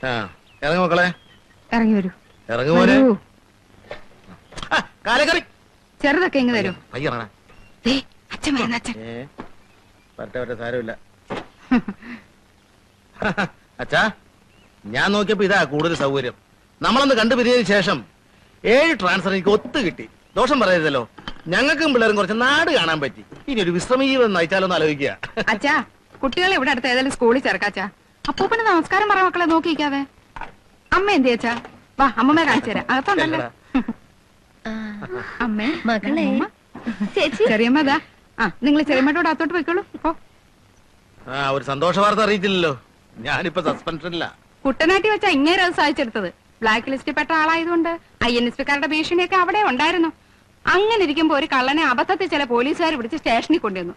ഇറങ്ങി മക്കളെ, ഇറങ്ങി വരൂ. ഇറങ്ങി മോനെ. കാലക്കറി ചെറുതൊക്കെ ഇങ്ങ് തരും. അച്ഛൻ സാരമില്ല. അച്ഛാ, ഞാൻ നോക്കിയപ്പോ ഇതാ കൂടുതൽ സൗകര്യം. നമ്മളൊന്ന് കണ്ടുപിരിഞ്ഞതിന് ശേഷം 7 ട്രാൻസ്ഫർ എനിക്ക് ഒത്തു കിട്ടി. ദോഷം പറയരുതല്ലോ. ഞങ്ങൾക്കും പിള്ളേരും കുറച്ച് നാട് കാണാൻ പറ്റി. ഇനി ഒരു വിശ്രമജീവൻ നയിച്ചാലോന്ന് ആലോചിക്കുക. അച്ഛാ, കുട്ടികളെ ഇവിടെ അടുത്ത് ഏതായാലും സ്കൂളിൽ ചേർക്കാച്ചാ. അപ്പൂപ്പന് നമസ്കാരം പറ മക്കളെ നോക്കിക്കാതെ. അമ്മ എന്ത് ചേച്ചാ? വാ, അമ്മമ്മ കാണിച്ചു തരാം. അകത്തുണ്ടല്ലോ അമ്മേ. മകളെ ചെറിയമ്മ ഇതാ. നിങ്ങൾ ചെറിയമ്മയോട് അകത്തോട്ട് പോയിക്കോളൂ. ഒരു സന്തോഷ വാർത്ത അറിയിച്ചില്ലല്ലോ. ഞാനിപ്പോ സസ്പെൻഷനില്ല. കുട്ടനാട്ടി വെച്ചാ ഇങ്ങനെ അത് സാധിച്ചെടുത്തത്. ബ്ലാക്ക് ലിസ്റ്റിൽ പെട്ട ആളായതുകൊണ്ട് INSPക്കാരുടെ ഭീഷണിയൊക്കെ അവിടെ ഉണ്ടായിരുന്നു. അങ്ങനെ ഇരിക്കുമ്പോ ഒരു കള്ളനെ അബദ്ധത്തിൽ ചില പോലീസുകാർ പിടിച്ച് സ്റ്റേഷനിൽ കൊണ്ടുവന്നു.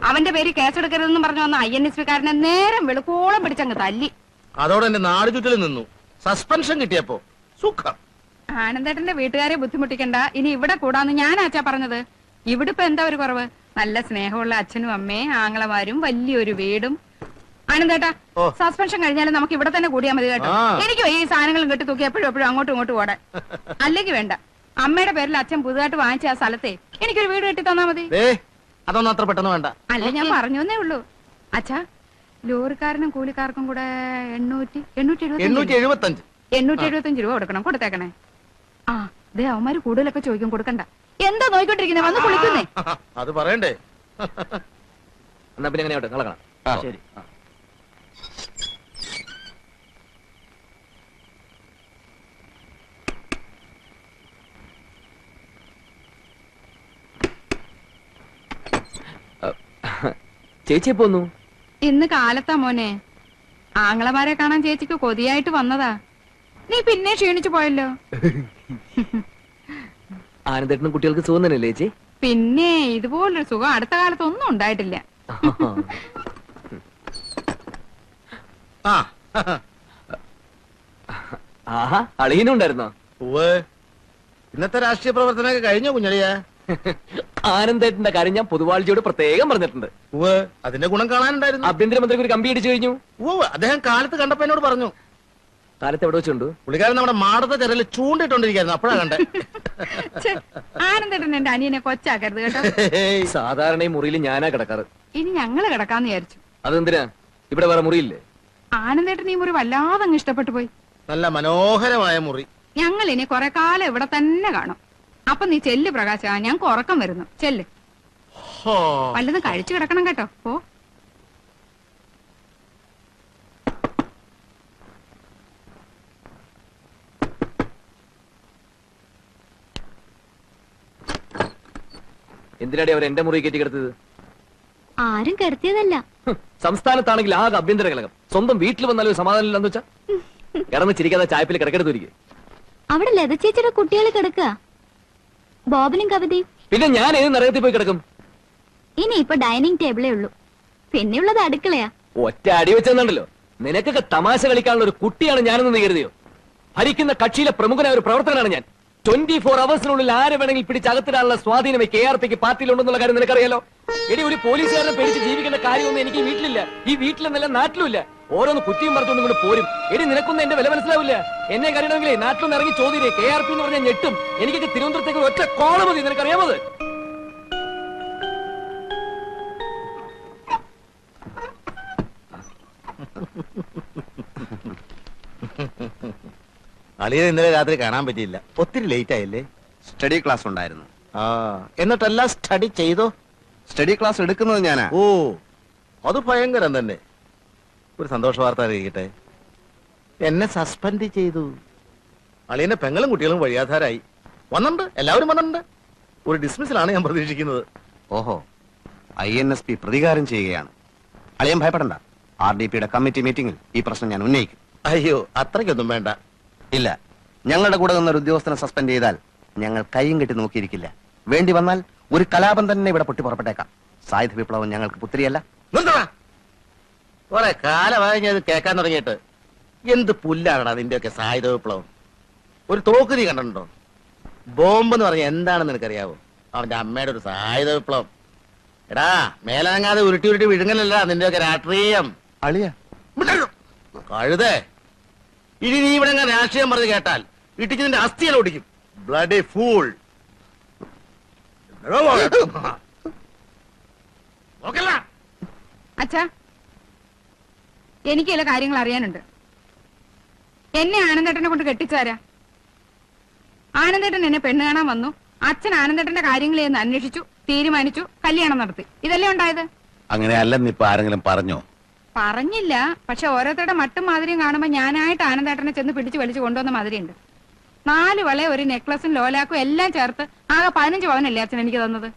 അവന്റെ പേര് കേസെടുക്കരുതെന്ന് പറഞ്ഞു വന്ന INSPക്കാരനെ നേരം വെളുക്കോളം പിടിച്ചങ്ങ് തല്ലി. അതോടെ എന്റെ നാട് ചുറ്റിൽ നിന്നു. സസ്പെൻഷൻ കിട്ടിയപ്പോ സുഖം. ആനന്ദേട്ടന്റെ വീട്ടുകാരെ ബുദ്ധിമുട്ടിക്കണ്ട, ഇനി ഇവിടെ കൂടാന്ന് ഞാൻ ആച്ചാ പറഞ്ഞത്. ഇവിടെ ഇപ്പൊ എന്താ ഒരു കുറവ്? നല്ല സ്നേഹമുള്ള അച്ഛനും അമ്മയും ആങ്ങളമാരും വലിയൊരു വീടും. ആനന്ദേട്ടാ, സസ്പെൻഷൻ കഴിഞ്ഞാലും നമുക്ക് ഇവിടെ തന്നെ കൂടിയാൽ മതി കേട്ടോ. എനിക്ക് ഈ സാധനങ്ങളും കെട്ടി തൂക്കി എപ്പോഴും അങ്ങോട്ടും ഇങ്ങോട്ടും ഓടാൻ. അല്ലെങ്കിൽ വേണ്ട, അമ്മയുടെ പേരിൽ അച്ഛൻ പുതുതായിട്ട് വാങ്ങിച്ച ആ സ്ഥലത്തെ എനിക്കൊരു വീട് കെട്ടി തന്നാ മതി. അതൊന്നും അത്ര പെട്ടെന്ന് വേണ്ട. അല്ല, ഞാൻ പറഞ്ഞേ ഉള്ളൂ. അച്ഛാ, ലോറിക്കാരനും കൂലിക്കാർക്കും കൂടെ 875 രൂപ കൊടുക്കണം. കൊടുത്തേക്കണേ. അവന്മാര് കൂടുതലൊക്കെ ചോദിക്കും, കൊടുക്കണ്ട. എന്താ നോയിക്കൊണ്ടിരിക്കുന്നേ? വന്ന് കുളിക്കുന്നേ. അത് പറയണ്ടേ. എന്നാ പിന്നെ എങ്ങനെയാട്ടെ, നാളെ കാണാം. ശരി. ചേച്ചി പോന്നു? ഇന്ന് കാലത്താ മോനെ. ആങ്ങളമാരെ കാണാൻ ചേച്ചിക്ക് കൊതിയായിട്ട് വന്നതാ. നീ പിന്നെ ക്ഷീണിച്ചു പോയല്ലോ. ആനന്ദേട്ടനും കുട്ടികൾക്ക് സുഖം തന്നെയല്ലേ ചേച്ചി? പിന്നെ ഇതുപോലൊരു സുഖം അടുത്ത കാലത്ത് ഒന്നും ഉണ്ടായിട്ടില്ല. ആഹാ, അളിയനും ഉണ്ടായിരുന്നോ? ഇന്നത്തെ രാഷ്ട്രീയ പ്രവർത്തനമൊക്കെ കഴിഞ്ഞോ കുഞ്ഞളിയാ? ആനന്ദേട്ടന്റെ കാര്യം ഞാൻ പൊതുവാഴ്ചയോട് പ്രത്യേകം പറഞ്ഞിട്ടുണ്ട്. അതിന്റെ ഗുണം കാണാനുണ്ടായിരുന്നു. ആഭ്യന്തരമന്ത്രിക്ക് ഒരു കമ്പി അടിച്ചു കഴിഞ്ഞു. അദ്ദേഹം കാലത്ത് കണ്ടപ്പോ എന്നോട് പറഞ്ഞു. കാലത്ത് എവിടെ വെച്ചുണ്ട്? പുള്ളിക്കാരൻ നമ്മുടെ മാടത്തെ ചെറല് ചൂണ്ടിട്ടോണ്ടിരിക്കുന്നു. അപ്പഴാ കണ്ടേ. ആനന്ദേട്ടൻ എന്റെ അനിയനെ കൊച്ചാക്കരുത് കേട്ടോ. സാധാരണ ഈ മുറിയിൽ ഞാനാ കിടക്കാറ്. ഇനി ഞങ്ങള് കിടക്കാന്ന് വിചാരിച്ചു. അതെന്തിനാ? ഇവിടെ വേറെ മുറിയില്ലേ? ആനന്ദേട്ടൻ ഈ മുറി വല്ലാതെ അങ്ങ് ഇഷ്ടപ്പെട്ടു പോയി. നല്ല മനോഹരമായ മുറി. ഞങ്ങൾ ഇനി കുറെ കാലം ഇവിടെ തന്നെ കാണും. അപ്പൊ നീ ചെല്ല് പ്രകാശ, ഞങ്ങൾക്ക് ഉറക്കം വരുന്നു. ചെല്ല്. വല്ലതും കഴിച്ചു കിടക്കണം കേട്ടോ. പോ. എന്തിനാടി അവർ എന്റെ മുറി കയറ്റി കിടത്തത്? ആരും കിടത്തിയതല്ല. സംസ്ഥാനത്താണെങ്കിൽ ആകെ ആഭ്യന്തര കലകം. സ്വന്തം വീട്ടിൽ വന്നാലും സമാധാനം ഇല്ലെന്ന് വെച്ചാ കിടന്ന് ചിരിക്കാതെ ചായപ്പിൽ കിടക്കെടുത്തിരിക്കെ. അവിടെ ലത ചേച്ചിയുടെ കുട്ടികൾ കിടക്കുക, ബോബനും കവിതയും. പിന്നെ ഞാൻ ഏത് നരകത്തിൽ പോയി കിടക്കും? ഇനി ഇപ്പൊ ഡൈനിങ് ടേബിളേ ഉള്ളൂ, പിന്നെയുള്ളത് അടുക്കളയാ. ഒറ്റ അടി വെച്ചെന്നുണ്ടല്ലോ. നിനക്കൊക്കെ തമാശ കളിക്കാനുള്ള ഒരു കുട്ടിയാണ് ഞാനെന്ന് നീ കരുതിയോ? ഭരിക്കുന്ന കക്ഷിയിലെ പ്രമുഖനായ ഒരു പ്രവർത്തകനാണ് ഞാൻ. 24 അവേഴ്സിനുള്ളിൽ ആരെ വേണമെങ്കിൽ പിടിച്ചകത്തിടാനുള്ള സ്വാധീനം KRPക്ക് പാർട്ടിയിലുണ്ടെന്നുള്ള കാര്യം നിനക്കറിയാലോ. എടി, ഒരു പോലീസുകാരനെ പേടിച്ച് ജീവിക്കേണ്ട കാര്യമൊന്നും എനിക്ക് വീട്ടിലില്ല. ഈ വീട്ടിലെന്നല്ല നാട്ടിലുമില്ല. ഓരോന്ന് കുറ്റിയും പറഞ്ഞുകൊണ്ട് ഇങ്ങോട്ട് പോരും. എടി, നിനക്കൊന്നും എന്റെ വില മനസ്സിലാവില്ല. എന്നെ കറിയണമെങ്കിലേ നാട്ടിലൊന്ന് ഇറങ്ങി ചോദ്യേ. KRP എന്ന് പറഞ്ഞാൽ ഞെട്ടും. എനിക്കൊക്കെ തിരുവനന്തപുരത്തേക്ക് ഒറ്റ കോള മതി. നിനക്കറിയാമത്? അളിയെ ഇന്നലെ രാത്രി കാണാൻ പറ്റിയില്ല. ഒത്തിരി ലേറ്റ് ആയില്ലേ? സ്റ്റഡി ക്ലാസ് ഉണ്ടായിരുന്നു. എന്നിട്ടെല്ലാം സ്റ്റഡി ചെയ്തോ? സ്റ്റഡി ക്ലാസ് എടുക്കുന്നത് ഞാനാ. അത് ഭയങ്കരം തന്നെ. ഒരു സന്തോഷ വാർത്ത അറിയിക്കട്ടെ. എന്നെ സസ്പെൻഡ് ചെയ്തു. അളിയന്റെ പെങ്ങളും കുട്ടികളും വഴിയാധാരായി. വന്നിട്ടുണ്ട്, എല്ലാവരും വന്നിട്ടുണ്ട്. ഒരു ഡിസ്മിസിലാണ് ഞാൻ പ്രതീക്ഷിക്കുന്നത്. ഓഹോ, INSP പ്രതികാരം ചെയ്യുകയാണ്. അളിയൻ ഭയപ്പെടണ്ട. RDPയുടെ കമ്മിറ്റി മീറ്റിംഗിൽ ഈ പ്രശ്നം ഞാൻ ഉന്നയിക്കും. അയ്യോ, അത്രയ്ക്കൊന്നും വേണ്ട. ഇല്ല, ഞങ്ങളുടെ കൂടെ നിന്നൊരു ഉദ്യോഗസ്ഥനെ സസ്പെൻഡ് ചെയ്താൽ ഞങ്ങൾ കൈയും കെട്ടി നോക്കിയിരിക്കില്ല. വേണ്ടി വന്നാൽ ഒരു കലാപം തന്നെ ഇവിടെ പൊട്ടി പുറപ്പെട്ടേക്കാം. സായുധ വിപ്ലവം ഞങ്ങൾക്ക് പുത്രിയല്ല. കുറെ കാലമായി ഞാൻ കേൾക്കാൻ തുടങ്ങിയിട്ട്. എന്ത് പുല്ലാണടാ നിന്റെയൊക്കെ സായുധ വിപ്ലവം? ഒരു തോക്ക് നീ കണ്ടിട്ടുണ്ടോ? ബോംബ് എന്ന് പറഞ്ഞാൽ എന്താണെന്ന് നിനക്കറിയാവോ? അവന്റെ അമ്മയുടെ ഒരു സായുധ വിപ്ലവം. എടാ, മേലാങ്ങാതെ ഉരുട്ടി വിഴുങ്ങലല്ല നിന്റെയൊക്കെ രാഷ്ട്രീയം. അളിയ കഴുതേ, ഇനി നീ ഇവിടെ ഞാൻ രാഷ്ട്രീയം പറഞ്ഞ് കേട്ടാൽ ഇട്ടിച്ച് നിന്റെ അസ്ഥിയിൽ ഓടിക്കും. Bloody fool. അച്ഛാ, എനിക്ക് ചില കാര്യങ്ങൾ അറിയാനുണ്ട്. എന്നെ ആനന്ദേട്ടനെ കൊണ്ട് കെട്ടിച്ചാരാ? ആനന്ദേട്ടൻ എന്നെ പെണ്ണ് കാണാൻ വന്നു. അച്ഛൻ ആനന്ദേട്ടന്റെ കാര്യങ്ങളെ ഒന്ന് അന്വേഷിച്ചു, തീരുമാനിച്ചു, കല്യാണം നടത്തി. ഇതല്ലേ ഉണ്ടായത്? അങ്ങനെ അല്ലെന്നിപ്പോ ആരെങ്കിലും പറഞ്ഞോ? പറഞ്ഞില്ല. പക്ഷെ ഓരോരുത്തരുടെ മട്ടും മാതിരിയും കാണുമ്പോ ഞാനായിട്ട് ആനന്ദേട്ടനെ ചെന്ന് പിടിച്ചു വലിച്ചു കൊണ്ടുവന്ന മാതിരിയുണ്ട്. 4 വള, ഒരു നെക്ലസും ലോലാക്കും എല്ലാം ചേർത്ത് ആകെ 15 പവനല്ലേ അച്ഛൻ എനിക്ക് തന്നത്.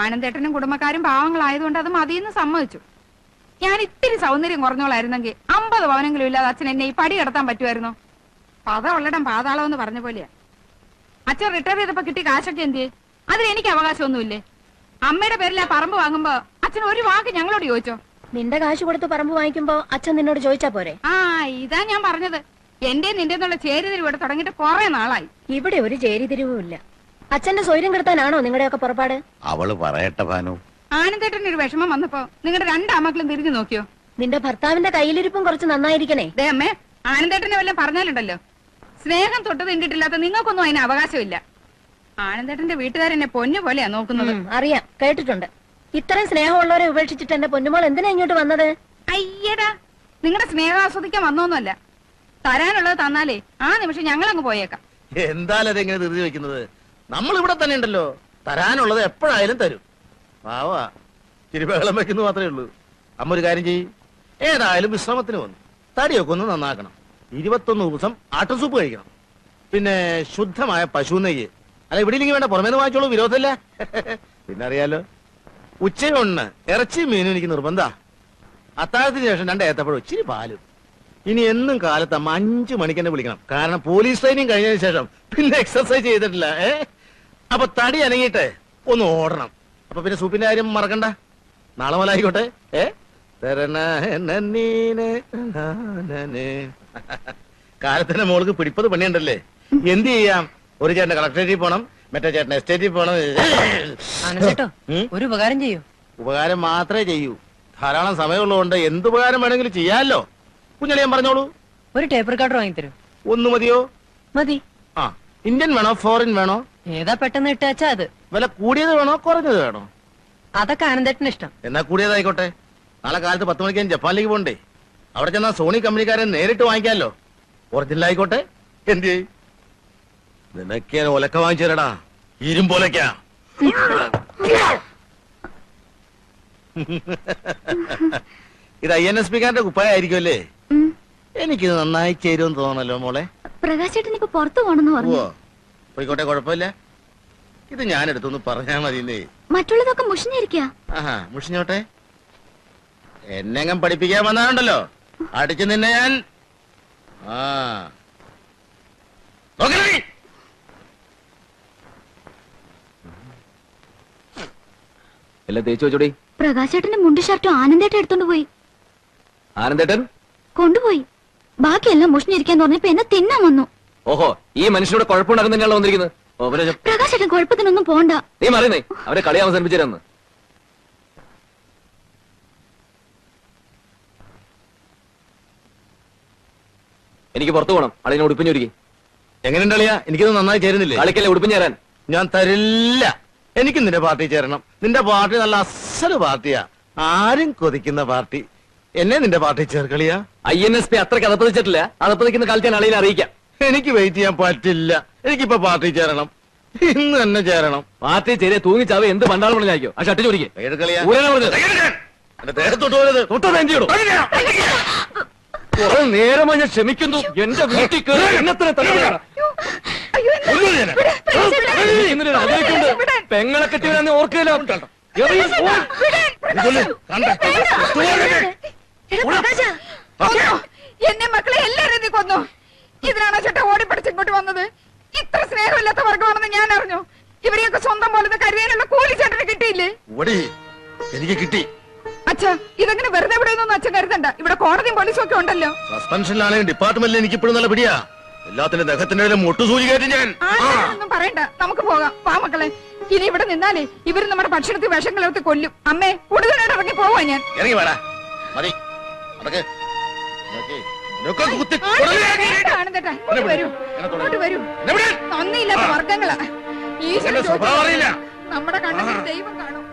ആനന്ദേട്ടനും കുടുംബക്കാരും പാവങ്ങളായതുകൊണ്ട് അത് മതിയെന്ന് സമ്മതിച്ചു. ഞാൻ ഇത്തിരി സൗന്ദര്യം കുറഞ്ഞോളായിരുന്നെങ്കിൽ 50 പവനെങ്കിലും ഇല്ലാതെ അച്ഛൻ എന്നെ ഈ പടി കിടത്താൻ പറ്റുമായിരുന്നോ? പതമുള്ളിടം പാതാളം എന്ന് പറഞ്ഞ പോലെയാ. അച്ഛൻ റിട്ടയർ ചെയ്തപ്പോ കിട്ടിയ കാശൊക്കെ എന്തിയെ? അതിന് എനിക്ക് അവകാശമൊന്നുമില്ലേ? അമ്മയുടെ പേരിൽ ആ പറമ്പ് വാങ്ങുമ്പോ അച്ഛൻ ഒരു വാക്ക് ഞങ്ങളോട് ചോദിച്ചോ? നിന്റെ കാശ് കൊടുത്ത് പറമ്പ് വാങ്ങിക്കുമ്പോ അച്ഛൻ നിന്നോട് ചോദിച്ചാ പോരെ? ആ, ഇതാ ഞാൻ പറഞ്ഞത്. എന്റെ നിന്റെ എന്നുള്ള ചേരിതിരി ഇവിടെ തുടങ്ങിയിട്ട് കുറെ നാളായി. ഇവിടെ ഒരു ചേരിതിരിവും ഇല്ല. അച്ഛന്റെ സ്വൈര്യം കെടുത്താനാണോ നിങ്ങളുടെയൊക്കെ പുറപ്പാട്? അവള് പറയട്ടെ ഭാനു. ആനന്ദേട്ടന് ഒരു വിഷമം വന്നപ്പോ നിങ്ങളുടെ 2 അമ്മക്കളും തിരിഞ്ഞു നോക്കിയോ? നിന്റെ ഭർത്താവിന്റെ കയ്യിലിരിപ്പും കുറച്ച് നന്നായിരിക്കണേ. ദേ അമ്മേ, ആനന്ദേട്ടനെ വല്ലതും പറഞ്ഞാലുണ്ടല്ലോ, സ്നേഹം തൊട്ട് തിണ്ടിട്ടില്ലാത്ത നിങ്ങൾക്കൊന്നും അതിന് അവകാശമില്ല. ആനന്ദേട്ടന്റെ വീട്ടുകാരെന്നെ പൊന്നു പോലെയാ നോക്കുന്നത്. അറിയാം, കേട്ടിട്ടുണ്ട്. ഇത്രയും സ്നേഹമുള്ളവരെ ഉപേക്ഷിച്ചിട്ട് എന്റെ പൊന്നുമോൾ എന്തിനാ ഇങ്ങോട്ട് വന്നത്? അയ്യടാ, നിങ്ങളുടെ സ്നേഹം ആസ്വദിക്കാൻ വന്നോന്നല്ല. തരാനുള്ളത് തന്നാലേ ആ നിമിഷം ഞങ്ങളങ്ങ് പോയേക്കാം. എന്തായാലും അതെങ്ങനെ ധൃതി വെക്കുന്നത്? നമ്മൾ ഇവിടെ തന്നെ ഉണ്ടല്ലോ. തരാനുള്ളത് എപ്പോഴായാലും തരും. പാവാ, തിരുബഹളം വെക്കുന്നു മാത്രമേ ഉള്ളൂ. അമ്മ ഒരു കാര്യം ചെയ്യും, ഏതായാലും വിശ്രമത്തിന് വന്നു തടിയൊക്കെ ഒന്ന് നന്നാക്കണം. 21 ദിവസം ആട്ടൻ സൂപ്പ് കഴിക്കണം. പിന്നെ ശുദ്ധമായ പശു നെയ്യ്. അല്ല, ഇവിടെ ഇല്ലെങ്കിൽ വേണ്ട, പുറമേന്ന് വാങ്ങിച്ചോളൂ, വിരോധമില്ല. പിന്നെ അറിയാലോ, ഉച്ചയൊണ്ണ് ഇറച്ചി മീനും എനിക്ക് നിർബന്ധ. അത്താഴത്തിന് ശേഷം 2 ഏത്തപ്പഴം, ഇച്ചിരി പാലും. ഇനി എന്നും കാലത്ത് അമ്മ 5 മണിക്ക് തന്നെ വിളിക്കണം. കാരണം പോലീസ് ട്രെയിനിങ് കഴിഞ്ഞതിന് ശേഷം പിന്നെ എക്സർസൈസ് ചെയ്തിട്ടില്ല. അപ്പൊ തടി അനങ്ങിയിട്ട് ഒന്ന് ഓടണം. അപ്പൊ പിന്നെ സൂപ്പിന്റെ കാര്യം മറക്കണ്ട. നാളെ മുതൽ ആയിക്കോട്ടെ. കാലത്തിന്റെ മോൾക്ക് പിടിപ്പത് പണിയുണ്ടല്ലേ. എന്ത് ചെയ്യാം? ഒരു ചേട്ടൻ കളക്ടറേറ്റിൽ പോണം, മറ്റേ ചേട്ടൻ എസ്റ്റേറ്റിൽ പോണം. ഒരു ഉപകാരം ചെയ്യൂ. ഉപകാരം മാത്രമേ ചെയ്യൂ. ധാരാളം സമയമുള്ളതുകൊണ്ട് എന്തുപകാരം വേണമെങ്കിലും ചെയ്യാമല്ലോ. കുഞ്ഞളിയാൻ പറഞ്ഞോളൂ. ഒരു ടേപ്പ് റെക്കോർഡർ വാങ്ങിത്തരൂ. ഒന്ന് മതിയോ? മതി. ആ, ഇന്ത്യൻ വേണോ ഫോറിൻ വേണോ? ഏതാ പെട്ടെന്ന് ഇട്ടാച്ചാ അത്. വില കൂടിയത് വേണോ കുറഞ്ഞത് വേണോ? അതൊക്കെ ആനന്ദേട്ടന് ഇഷ്ടം. എന്നാ കൂടിയതായിക്കോട്ടെ. നാളെ കാലത്ത് 10 മണിക്ക് ഞാൻ ജപ്പാനിലേക്ക് പോണ്ടേ. അവിടെ ചെന്നാ സോണി കമ്പനിക്കാരൻ നേരിട്ട് വാങ്ങിക്കാമല്ലോ. ഒറിജിനൽ ആയിക്കോട്ടെ. എന്ത് നിനക്ക് ഞാൻ ഒലക്ക വാങ്ങിച്ചു തരടാ, ഇരുമ്പോലക്കാ. ഇത് INSP-കാരന്റെ കുപ്പായായിരിക്കും അല്ലേ? എനിക്കിത് നന്നായി ചേരുമെന്ന് തോന്നല്ലോ മോളെ. പ്രകാശേട്ടൻ ഇപ്പൊ പുറത്തു പോണെന്ന് പറഞ്ഞു. പോയിക്കോട്ടെ, കുഴപ്പമില്ല. ഇത് ഞാൻ എടുത്തൊന്ന് പറഞ്ഞാ മതിന്നേ. മറ്റുള്ളതൊക്കെ മുഷിഞ്ഞിരിക്ക. ആഹാ, മുഷിഞ്ഞോട്ടെ. എന്നെങ്ങും പഠിപ്പിക്കാൻ വന്നാണ്ടല്ലോ, അടിച്ചു നിന്നെ ഞാൻ. ആ എല്ലാം തേച്ചു വെച്ചോടി. പ്രകാശേട്ടന്റെ മുണ്ട് ഷർട്ടും ആനന്ദേട്ടൻ എടുത്തോണ്ട് പോയി. ആനന്ദേട്ടൻ കൊണ്ടുപോയി. ബാക്കിയെല്ലാം മുഷിഞ്ഞിരിക്കാൻ പറഞ്ഞപ്പോ എന്നെ തിന്നാൻ വന്നു. ഓഹോ, ഈ മനുഷ്യനോട് കുഴപ്പമുണ്ടാകുന്ന തന്നെയാണല്ലോ വന്നിരിക്കുന്നത്. പ്രകാശേട്ടൻ കുഴപ്പത്തിനൊന്നും പോണ്ട. നീ മറിയുന്നേ, അവരെ കളി അവസാനിപ്പിച്ചിരുന്നു. എനിക്ക് പുറത്തു പോകണം. അളിനെ ഉടുപ്പിഞ്ഞൊരുക്കി. എങ്ങനെയുണ്ട് അളിയാ? എനിക്കിത് നന്നായി ചേരുന്നില്ലേ? കളിക്കല്ലേ, ഉടുപ്പിഞ്ഞ് തരാൻ ഞാൻ തരില്ല. എനിക്ക് നിന്റെ പാർട്ടി ചേരണം. നിന്റെ പാർട്ടി നല്ല അസല് പാർട്ടിയാ, ആരും കൊതിക്കുന്ന പാർട്ടി. എന്നെ നിന്റെ പാർട്ടി ചേർക്കളിയാ. INSP അത്രയ്ക്ക് അതപ്പതിച്ചിട്ടില്ല. അതപ്പതിക്കുന്ന കാലത്ത് ഞാൻ അളിയെ അറിയിക്കാം. എനിക്ക് വെയിറ്റ് ചെയ്യാൻ പറ്റില്ല. എനിക്കിപ്പോ പാർട്ടി ചേരണം, ഇന്ന് തന്നെ ചേരണം. പാർട്ടി ചേരിയ തൂങ്ങിച്ചാവ് എന്ത് പണ്ടാളം വിളിച്ചാക്കോ. ആ ഷർട്ട് ചോദിക്കേ. ദേഹത്തോട്ട് പോയത് നേരമായി ഞാൻ ക്ഷമിക്കുന്നു. എന്റെ വീട്ടിൽ കയറി എണ്ണത്തിന് തലമുറയാണ്. പെങ്ങളെ കെട്ടിവരാന്ന് ഓർക്കയില്ല. എന്നെ മക്കളെ എല്ലാരും നീ കൊന്നു. ഇതിനാണോ ചേട്ടാ ഓടിപ്പടിച്ച് ഇങ്ങോട്ട് വന്നത്? ഇത്ര സ്നേഹമില്ലാത്ത വർഗമാണെന്ന് ഞാൻ അറിഞ്ഞു. ഇവരെയൊക്കെ സ്വന്തം പോലത്തെ കരുതാനുള്ള കൂലി ചേട്ടന് കിട്ടിയില്ലേ? എനിക്ക് കിട്ടി. അച്ഛാ, ഇതെങ്ങനെ വെറുതെ വിടുന്നൊന്നും അച്ഛൻ കരുതണ്ട. ഇവിടെ കോടതിയും പോലീസും ഒക്കെ ഉണ്ടല്ലോ. സസ്പെൻഷനിലാണെങ്കിൽ ഡിപ്പാർട്ട്മെന്റിൽ എനിക്ക് ഇപ്പോഴും നല്ല പിടിയാ. എല്ലാത്തിന്റെ ദഹത്തിന്റെ മുട്ടുസൂചി കയറ്റി ഞാൻ. ഒന്നും പറയണ്ട, നമുക്ക് പോകാം. വാ മക്കളെ, ഇനി ഇവിടെ നിന്നാലേ ഇവര് നമ്മുടെ ഭക്ഷണത്തിൽ വിഷം കലർത്തി കൊല്ലും. അമ്മേ, ഉടനായിട്ട് ഇറങ്ങി പോവാ ഞാൻ. ഇറങ്ങി വേടാ, മതി. ആനന്ദേട്ടാ ഇങ്ങോട്ട് വരൂ, ഇങ്ങോട്ട് വരൂ. നന്ദിയില്ലാത്ത വർഗങ്ങളാ. ഈശ്വരൻ സ്വഭാവം അറിയില്ല. നമ്മുടെ കണ്ണിൽ ദൈവം കാണും.